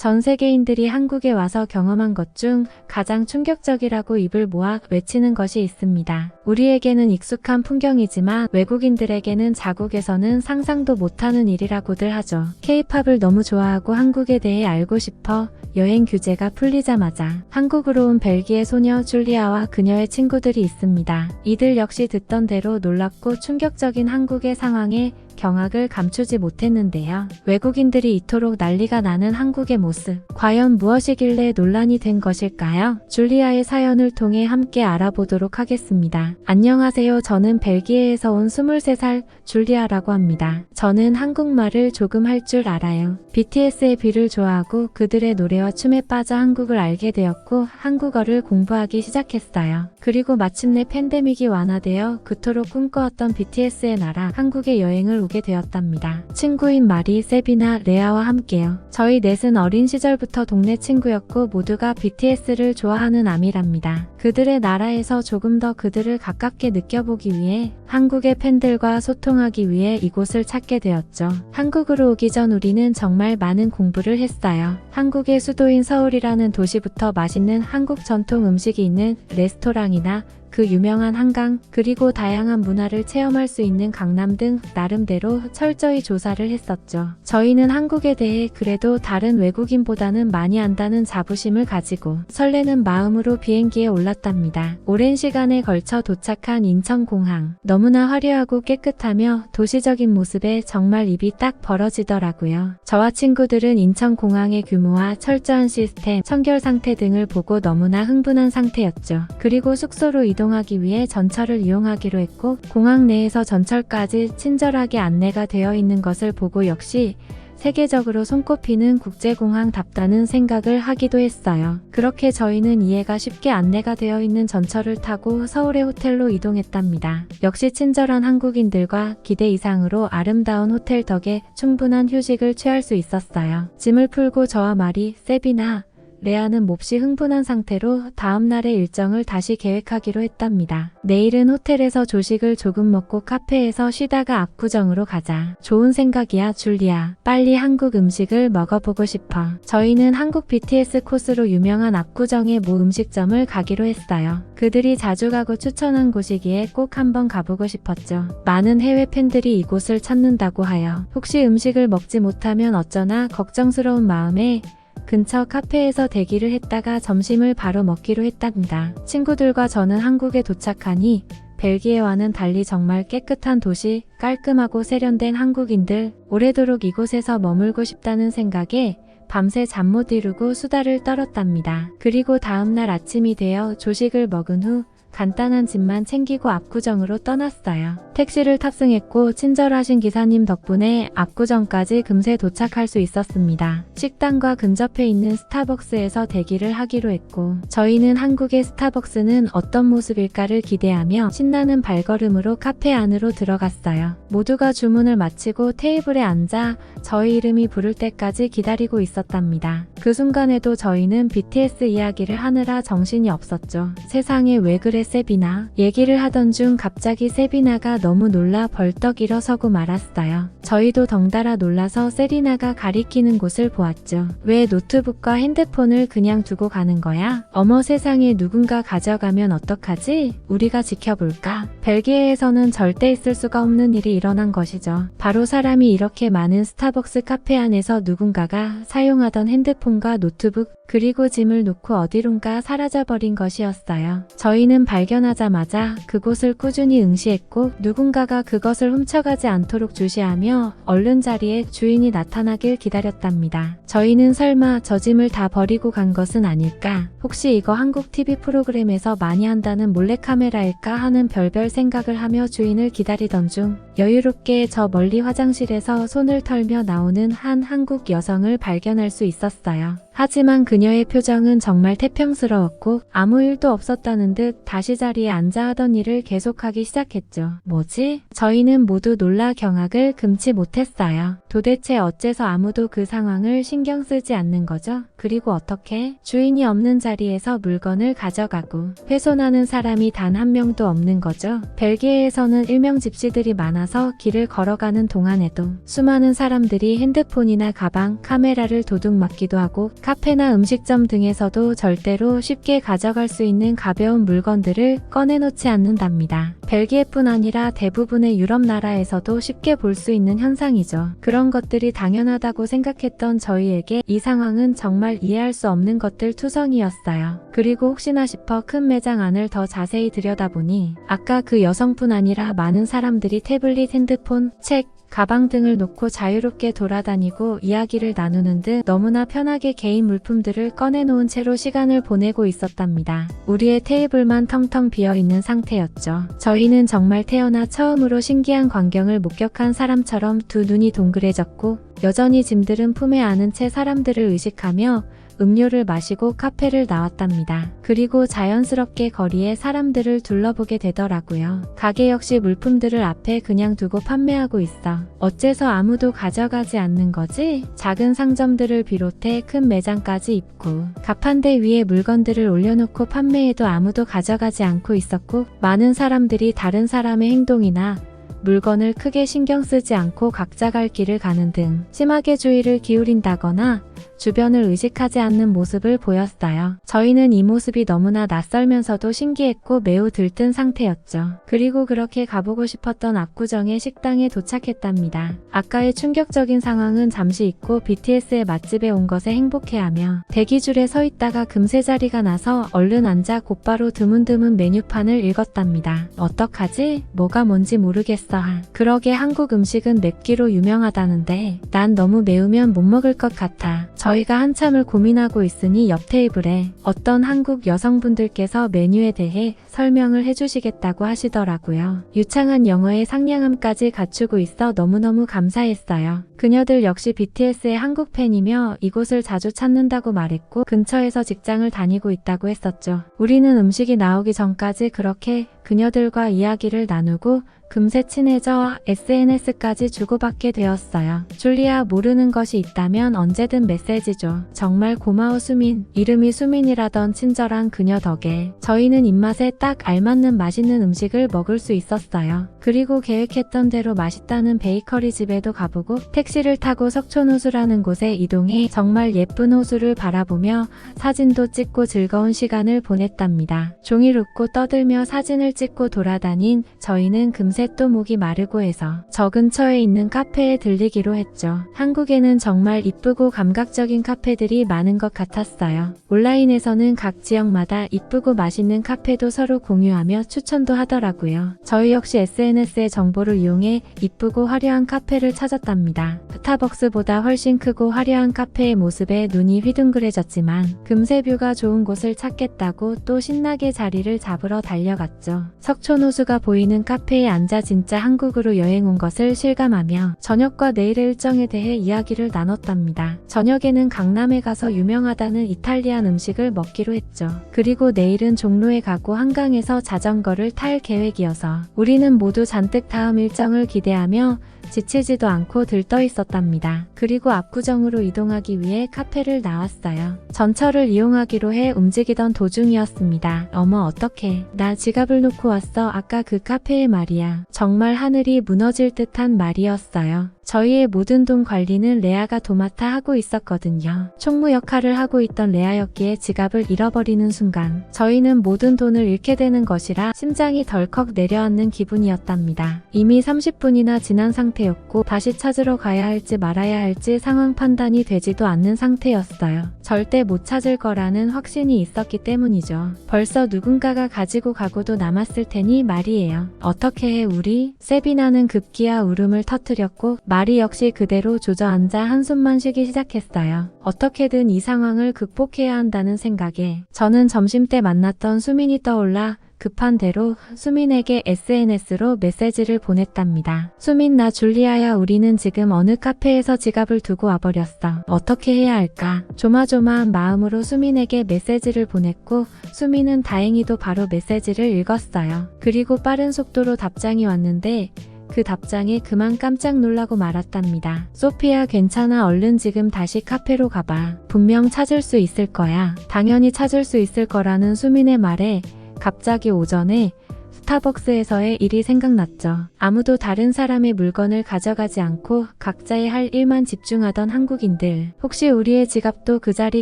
전 세계인들이 한국에 와서 경험한 것 중 가장 충격적이라고 입을 모아 외치는 것이 있습니다. 우리에게는 익숙한 풍경이지만 외국인들에게는 자국에서는 상상도 못하는 일이라고들 하죠. K-팝을 너무 좋아하고 한국에 대해 알고 싶어 여행 규제가 풀리자마자 한국으로 온 벨기에 소녀 줄리아와 그녀의 친구들이 있습니다. 이들 역시 듣던 대로 놀랍고 충격적인 한국의 상황에 경악을 감추지 못했는데요. 외국인들이 이토록 난리가 나는 한국의 모습, 과연 무엇이길래 논란이 된 것일까요? 줄리아의 사연을 통해 함께 알아보도록 하겠습니다. 안녕하세요. 저는 벨기에에서 온 23살 줄리아라고 합니다. 저는 한국말을 조금 할 줄 알아요. BTS의 뷔를 좋아하고 그들의 노래와 춤에 빠져 한국을 알게 되었고 한국어를 공부하기 시작했어요. 그리고 마침내 팬데믹이 완화되어 그토록 꿈꿔왔던 BTS의 나라 한국에 여행을 오게 되었답니다. 친구인 마리, 세비나, 레아와 함께요. 저희 넷은 어린 시절부터 동네 친구였고 모두가 BTS를 좋아하는 아미랍니다. 그들의 나라에서 조금 더 그들을 가깝게 느껴보기 위해 한국의 팬들과 소통하기 위해 이곳을 찾게 되었죠. 한국으로 오기 전 우리는 정말 많은 공부를 했어요. 한국의 수도인 서울이라는 도시부터 맛있는 한국 전통 음식이 있는 레스토랑이나 그 유명한 한강, 그리고 다양한 문화를 체험할 수 있는 강남 등 나름대로 철저히 조사를 했었죠. 저희는 한국에 대해 그래도 다른 외국인보다는 많이 안다는 자부심을 가지고 설레는 마음으로 비행기에 올랐답니다. 오랜 시간에 걸쳐 도착한 인천공항. 너무나 화려하고 깨끗하며 도시적인 모습에 정말 입이 딱 벌어지더라고요. 저와 친구들은 인천공항의 규모와 철저한 시스템, 청결 상태 등을 보고 너무나 흥분한 상태였죠. 그리고 숙소로 이동하기 위해 전철을 이용하기로 했고 공항 내에서 전철까지 친절하게 안내가 되어 있는 것을 보고 역시 세계적으로 손꼽히는 국제공항답다는 생각을 하기도 했어요. 그렇게 저희는 이해가 쉽게 안내가 되어 있는 전철을 타고 서울의 호텔로 이동했답니다. 역시 친절한 한국인들과 기대 이상으로 아름다운 호텔 덕에 충분한 휴식을 취할 수 있었어요. 짐을 풀고 저와 마리, 세비나, 레아는 몹시 흥분한 상태로 다음날의 일정을 다시 계획하기로 했답니다. 내일은 호텔에서 조식을 조금 먹고 카페에서 쉬다가 압구정으로 가자. 좋은 생각이야, 줄리아. 빨리 한국 음식을 먹어보고 싶어. 저희는 한국 BTS 코스로 유명한 압구정의 모 음식점을 가기로 했어요. 그들이 자주 가고 추천한 곳이기에 꼭 한번 가보고 싶었죠. 많은 해외 팬들이 이곳을 찾는다고 하여 혹시 음식을 먹지 못하면 어쩌나 걱정스러운 마음에 근처 카페에서 대기를 했다가 점심을 바로 먹기로 했답니다. 친구들과 저는 한국에 도착하니 벨기에와는 달리 정말 깨끗한 도시, 깔끔하고 세련된 한국인들, 오래도록 이곳에서 머물고 싶다는 생각에 밤새 잠 못 이루고 수다를 떨었답니다. 그리고 다음날 아침이 되어 조식을 먹은 후 간단한 짐만 챙기고 압구정으로 떠났어요. 택시를 탑승했고 친절하신 기사님 덕분에 압구정까지 금세 도착할 수 있었습니다. 식당과 근접해 있는 스타벅스에서 대기를 하기로 했고 저희는 한국의 스타벅스는 어떤 모습일까를 기대하며 신나는 발걸음으로 카페 안으로 들어갔어요. 모두가 주문을 마치고 테이블에 앉아 저희 이름이 부를 때까지 기다리고 있었답니다. 그 순간에도 저희는 BTS 이야기를 하느라 정신이 없었죠. 세상에 왜 그래 세비나? 얘기를 하던 중 갑자기 세비나가 너무 놀라 벌떡 일어서고 말았어요. 저희도 덩달아 놀라서 세리나가 가리키는 곳을 보았죠. 왜 노트북과 핸드폰을 그냥 두고 가는 거야? 어머 세상에 누군가 가져가면 어떡하지? 우리가 지켜볼까? 벨기에에서는 절대 있을 수가 없는 일이 일어난 것이죠. 바로 사람이 이렇게 많은 스타벅스 카페 안에서 누군가가 사용하던 핸드폰과 노트북 그리고 짐을 놓고 어디론가 사라져버린 것이었어요. 저희는 발견하자마자 그곳을 꾸준히 응시했고 누군가가 그것을 훔쳐가지 않도록 주시하며 얼른 자리에 주인이 나타나길 기다렸답니다. 저희는 설마 저 짐을 다 버리고 간 것은 아닐까? 혹시 이거 한국 TV 프로그램에서 많이 한다는 몰래카메라일까 하는 별별 생각을 하며 주인을 기다리던 중 여유롭게 저 멀리 화장실에서 손을 털며 나오는 한 한국 여성을 발견할 수 있었어요. 하지만 그녀의 표정은 정말 태평스러웠고 아무 일도 없었다는 듯 다시 자리에 앉아 하던 일을 계속하기 시작했죠. 뭐지? 저희는 모두 놀라 경악을 금치 못했어요. 도대체 어째서 아무도 그 상황을 신경 쓰지 않는 거죠? 그리고 어떻게 주인이 없는 자리에서 물건을 가져가고 훼손하는 사람이 단 한 명도 없는 거죠? 벨기에에서는 일명 집시들이 많아서 길을 걸어가는 동안에도 수많은 사람들이 핸드폰이나 가방, 카메라를 도둑 맞기도 하고 카페나 음식점 등에서도 절대로 쉽게 가져갈 수 있는 가벼운 물건들을 꺼내놓지 않는답니다. 벨기에뿐 아니라 대부분의 유럽 나라에서도 쉽게 볼 수 있는 현상이죠. 그런 것들이 당연하다고 생각했던 저희에게 이 상황은 정말 이해할 수 없는 것들 투성이었어요. 그리고 혹시나 싶어 큰 매장 안을 더 자세히 들여다보니 아까 그 여성뿐 아니라 많은 사람들이 태블릿, 핸드폰, 책, 가방 등을 놓고 자유롭게 돌아다니고 이야기를 나누는 듯 너무나 편하게 개인 물품들을 꺼내놓은 채로 시간을 보내고 있었답니다. 우리의 테이블만 텅텅 비어있는 상태였죠. 저희는 정말 태어나 처음으로 신기한 광경을 목격한 사람처럼 두 눈이 동그래졌고 여전히 짐들은 품에 안은 채 사람들을 의식하며 음료를 마시고 카페를 나왔답니다. 그리고 자연스럽게 거리에 사람들을 둘러보게 되더라고요. 가게 역시 물품들을 앞에 그냥 두고 판매하고 있어. 어째서 아무도 가져가지 않는 거지? 작은 상점들을 비롯해 큰 매장까지 입고 가판대 위에 물건들을 올려놓고 판매해도 아무도 가져가지 않고 있었고 많은 사람들이 다른 사람의 행동이나 물건을 크게 신경 쓰지 않고 각자 갈 길을 가는 등 심하게 주의를 기울인다거나 주변을 의식하지 않는 모습을 보였어요. 저희는 이 모습이 너무나 낯설면서도 신기했고 매우 들뜬 상태였죠. 그리고 그렇게 가보고 싶었던 압구정의 식당에 도착했답니다. 아까의 충격적인 상황은 잠시 잊고 BTS의 맛집에 온 것에 행복해하며 대기줄에 서 있다가 금세 자리가 나서 얼른 앉아 곧바로 드문드문 메뉴판을 읽었답니다. 어떡하지? 뭐가 뭔지 모르겠어. 그러게 한국 음식은 맵기로 유명하다는데 난 너무 매우면 못 먹을 것 같아. 저희가 한참을 고민하고 있으니 옆 테이블에 어떤 한국 여성분들께서 메뉴에 대해 설명을 해주시겠다고 하시더라고요. 유창한 영어의 상냥함까지 갖추고 있어 너무너무 감사했어요. 그녀들 역시 BTS의 한국 팬이며 이곳을 자주 찾는다고 말했고 근처에서 직장을 다니고 있다고 했었죠. 우리는 음식이 나오기 전까지 그렇게 그녀들과 이야기를 나누고 금세 친해져 SNS까지 주고받게 되었어요. 줄리아, 모르는 것이 있다면 언제든 메시지 줘. 정말 고마워 수민. 이름이 수민이라던 친절한 그녀 덕에 저희는 입맛에 딱 알맞는 맛있는 음식을 먹을 수 있었어요. 그리고 계획했던 대로 맛있다는 베이커리 집에도 가보고 택시를 타고 석촌호수라는 곳에 이동해 정말 예쁜 호수를 바라보며 사진도 찍고 즐거운 시간을 보냈답니다. 종일 웃고 떠들며 사진을 찍고 돌아다닌 저희는 금세 또 목이 마르고 해서 저 근처에 있는 카페에 들리기로 했죠. 한국에는 정말 이쁘고 감각적인 카페들이 많은 것 같았어요. 온라인에서는 각 지역마다 이쁘고 맛있는 카페도 서로 공유하며 추천도 하더라고요. 저희 역시 SNS의 정보를 이용해 이쁘고 화려한 카페를 찾았답니다. 스타벅스보다 훨씬 크고 화려한 카페의 모습에 눈이 휘둥그레졌지만 금세 뷰가 좋은 곳을 찾겠다고 또 신나게 자리를 잡으러 달려갔죠. 석촌호수가 보이는 카페에 앉아 진짜 한국으로 여행 온 것을 실감하며 저녁과 내일의 일정에 대해 이야기를 나눴답니다. 저녁에는 강남에 가서 유명하다는 이탈리안 음식을 먹기로 했죠. 그리고 내일은 종로에 가고 한강에서 자전거를 탈 계획이어서 우리는 모두 잔뜩 다음 일정을 기대하며 지치지도 않고 들떠 있었답니다. 그리고 압구정으로 이동하기 위해 카페를 나왔어요. 전철을 이용하기로 해 움직이던 도중이었습니다. 어머 어떡해. 나 지갑을 놓고 왔어. 아까 그 카페에 말이야. 정말 하늘이 무너질 듯한 말이었어요. 저희의 모든 돈 관리는 레아가 도맡아 하고 있었거든요. 총무 역할을 하고 있던 레아였기에 지갑을 잃어버리는 순간 저희는 모든 돈을 잃게 되는 것이라 심장이 덜컥 내려앉는 기분이었답니다. 이미 30분이나 지난 상태였고 다시 찾으러 가야 할지 말아야 할지 상황 판단이 되지도 않는 상태였어요. 절대 못 찾을 거라는 확신이 있었기 때문이죠. 벌써 누군가가 가지고 가고도 남았을 테니 말이에요. 어떻게 해 우리? 세비나는 급기야 울음을 터뜨렸고 마리 역시 그대로 주저앉아 한숨만 쉬기 시작했어요. 어떻게든 이 상황을 극복해야 한다는 생각에 저는 점심때 만났던 수민이 떠올라 급한 대로 수민에게 SNS로 메시지를 보냈답니다. 수민, 나 줄리아야, 우리는 지금 어느 카페에서 지갑을 두고 와버렸어. 어떻게 해야 할까? 조마조마한 마음으로 수민에게 메시지를 보냈고 수민은 다행히도 바로 메시지를 읽었어요. 그리고 빠른 속도로 답장이 왔는데 그 답장에 그만 깜짝 놀라고 말았답니다. 소피야, 괜찮아. 얼른 지금 다시 카페로 가봐. 분명 찾을 수 있을 거야. 당연히 찾을 수 있을 거라는 수민의 말에 갑자기 오전에 스타벅스에서의 일이 생각났죠. 아무도 다른 사람의 물건을 가져가지 않고 각자의 할 일만 집중하던 한국인들. 혹시 우리의 지갑도 그 자리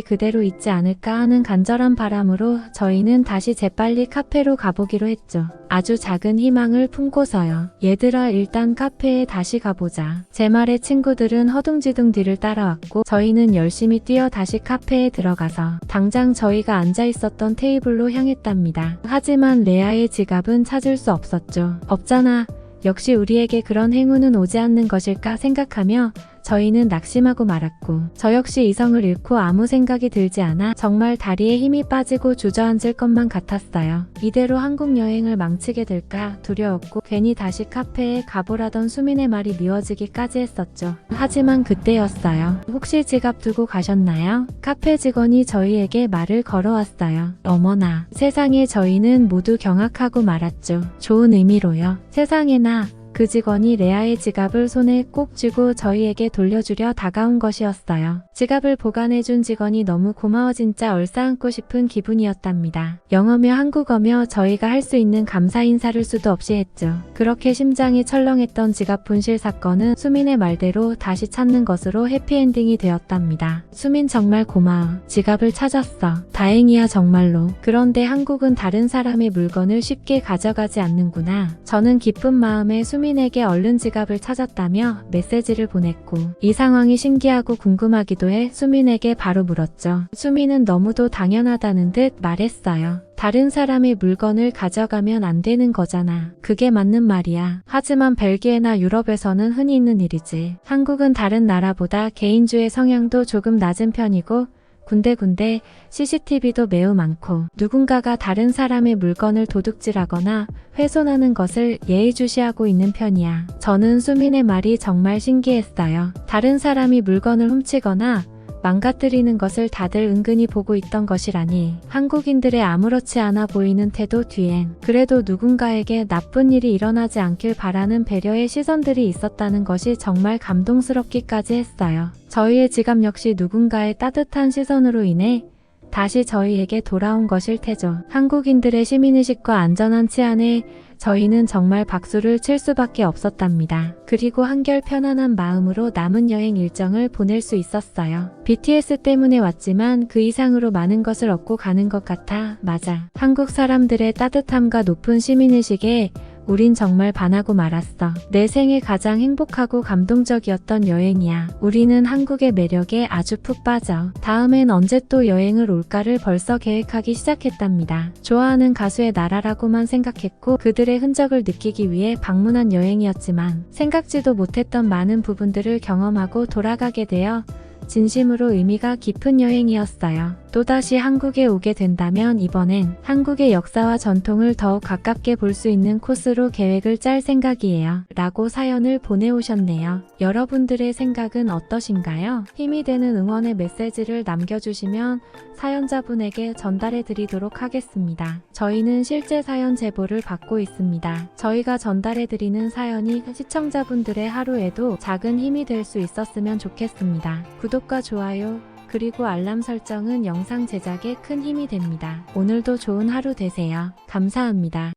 그대로 있지 않을까 하는 간절한 바람으로 저희는 다시 재빨리 카페로 가보기로 했죠. 아주 작은 희망을 품고서요. 얘들아, 일단 카페에 다시 가보자. 제 말에 친구들은 허둥지둥 뒤를 따라왔고 저희는 열심히 뛰어 다시 카페에 들어가서 당장 저희가 앉아 있었던 테이블로 향했답니다. 하지만 레아의 지갑은 찾을 수 없었죠. 없잖아. 역시 우리에게 그런 행운은 오지 않는 것일까 생각하며 저희는 낙심하고 말았고 저 역시 이성을 잃고 아무 생각이 들지 않아 정말 다리에 힘이 빠지고 주저앉을 것만 같았어요. 이대로 한국 여행을 망치게 될까 두려웠고 괜히 다시 카페에 가보라던 수민의 말이 미워지기까지 했었죠. 하지만 그때였어요. 혹시 지갑 두고 가셨나요? 카페 직원이 저희에게 말을 걸어왔어요. 어머나, 세상에. 저희는 모두 경악하고 말았죠. 좋은 의미로요. 세상에나. 그 직원이 레아의 지갑을 손에 꼭 쥐고 저희에게 돌려주려 다가온 것이었어요. 지갑을 보관해준 직원이 너무 고마워. 진짜 얼싸안고 싶은 기분이었답니다. 영어며 한국어며 저희가 할 수 있는 감사 인사를 수도 없이 했죠. 그렇게 심장이 철렁했던 지갑 분실 사건은 수민의 말대로 다시 찾는 것으로 해피엔딩이 되었답니다. 수민, 정말 고마워. 지갑을 찾았어. 다행이야, 정말로. 그런데 한국은 다른 사람의 물건을 쉽게 가져가지 않는구나. 저는 기쁜 마음에 수민에게 얼른 지갑을 찾았다며 메시지를 보냈고 이 상황이 신기하고 궁금하기도 해 수민에게 바로 물었죠. 수민은 너무도 당연하다는 듯 말했어요. 다른 사람의 물건을 가져가면 안 되는 거잖아. 그게 맞는 말이야. 하지만 벨기에나 유럽에서는 흔히 있는 일이지. 한국은 다른 나라보다 개인주의 성향도 조금 낮은 편이고 군데군데 CCTV도 매우 많고 누군가가 다른 사람의 물건을 도둑질하거나 훼손하는 것을 예의주시하고 있는 편이야. 저는 수민의 말이 정말 신기했어요. 다른 사람이 물건을 훔치거나 망가뜨리는 것을 다들 은근히 보고 있던 것이라니. 한국인들의 아무렇지 않아 보이는 태도 뒤엔 그래도 누군가에게 나쁜 일이 일어나지 않길 바라는 배려의 시선들이 있었다는 것이 정말 감동스럽기까지 했어요. 저희의 지갑 역시 누군가의 따뜻한 시선으로 인해 다시 저희에게 돌아온 것일 테죠. 한국인들의 시민의식과 안전한 치안에 저희는 정말 박수를 칠 수밖에 없었답니다. 그리고 한결 편안한 마음으로 남은 여행 일정을 보낼 수 있었어요. BTS 때문에 왔지만 그 이상으로 많은 것을 얻고 가는 것 같아. 맞아. 한국 사람들의 따뜻함과 높은 시민의식에 우린 정말 반하고 말았어. 내 생에 가장 행복하고 감동적이었던 여행이야. 우리는 한국의 매력에 아주 푹 빠져. 다음엔 언제 또 여행을 올까를 벌써 계획하기 시작했답니다. 좋아하는 가수의 나라라고만 생각했고 그들의 흔적을 느끼기 위해 방문한 여행이었지만 생각지도 못했던 많은 부분들을 경험하고 돌아가게 되어 진심으로 의미가 깊은 여행이었어요. 또다시 한국에 오게 된다면 이번엔 한국의 역사와 전통을 더욱 가깝게 볼 수 있는 코스로 계획을 짤 생각이에요. 라고 사연을 보내오셨네요. 여러분들의 생각은 어떠신가요? 힘이 되는 응원의 메시지를 남겨주시면 사연자분에게 전달해 드리도록 하겠습니다. 저희는 실제 사연 제보를 받고 있습니다. 저희가 전달해 드리는 사연이 시청자분들의 하루에도 작은 힘이 될 수 있었으면 좋겠습니다. 구독과 좋아요 그리고 알람 설정은 영상 제작에 큰 힘이 됩니다. 오늘도 좋은 하루 되세요. 감사합니다.